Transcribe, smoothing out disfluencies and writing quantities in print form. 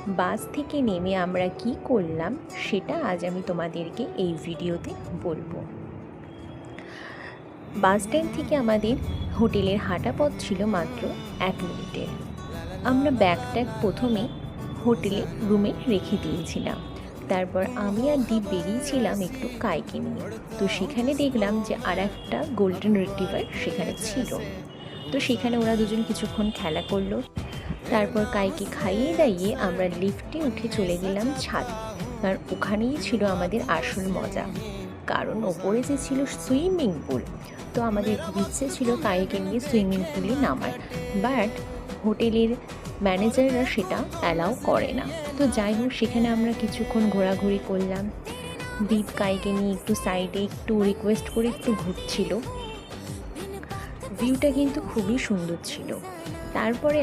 বাস থেকে নেমে আমরা কি করলাম সেটা আজ আমি তোমাদেরকে এই ভিডিওতে বলবো। বাস স্ট্যান্ড থেকে আমাদের হোটেলের হাঁটা পথ ছিল মাত্র 1 মিনিটের। আমরা ব্যাগট্যাগ প্রথমে হোটেলে রুমে রেখে দিয়েছিলাম। তারপর আমি আর দীপ বেরিয়েছিলাম একটু কাইকে নিয়ে। তো সেখানে দেখলাম যে আর একটা গোল্ডেন রিট্রিভার সেখানে ছিল। তো সেখানে ওরা দুজন কিছুক্ষণ খেলা করলো। তারপর কাইকে খাইয়ে দাইয়ে আমরা লিফটে উঠে চলে গেলাম ছাদে। আর ওখানেই ছিল আমাদের আসল মজা, কারণ ওপরে যে ছিল সুইমিং পুল। তো আমাদের খুব ইচ্ছে ছিল কাইকে নিয়ে সুইমিং পুলে নামার, বাট হোটেলের ম্যানেজাররা সেটা অ্যালাউ করে না। তো যাই হোক, সেখানে আমরা কিছুক্ষণ ঘোরাঘুরি করলাম। দীপ কাইকে নিয়ে একটু সাইডে একটু রিকোয়েস্ট করে একটু ঘুরছিল। ভিউটা কিন্তু খুবই সুন্দর ছিল। তারপরে